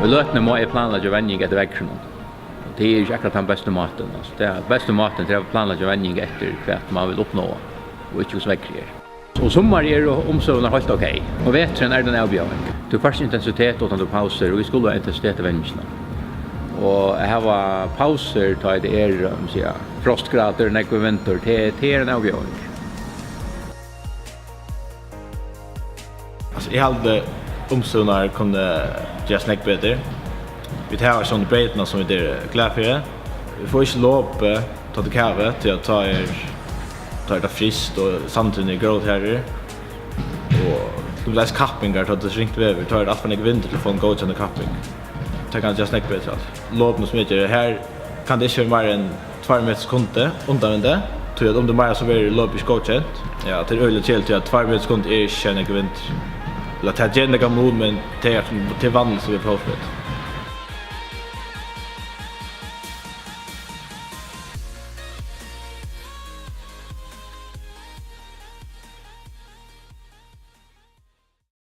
Vi løtene må jeg planlegge vending etter vekkene. Det er ikke akkurat den beste maten. Altså. Det er beste maten til å planlegge vending etter hva man vil oppnå, og ikke hos vekkere. Og sommer er omsorgen helt ok, og vetren er den avbjøring. Du først intensitet og du pauser, og vi skulle ha intensitet i vendingene. Og jeg har pauser til det er frostgrader, nekve vinter, det er en avbjøring. Altså, jeg hadde omsorgen kunne gjøre snakk bedre. Vi tar sånne breitene som vi er glad for. Vi får ikke lov ta til kave til å ta det frist og samtidig gråt her. Og de leser kappinger til at det ringt vever, tar det alt for en vinter til å få en godkjenne kapping. Det kan jeg snakke bedre. Lovene som heter her kan det ikke være mer enn 2 meters kunde undan det. Tror at om det er mer så blir det lov ikke godkjent. Ja, det er øyelig til at 2 meters kunde er ikke en vinter. Eller til at gjerne kan mod, men til vanlig så vi får det.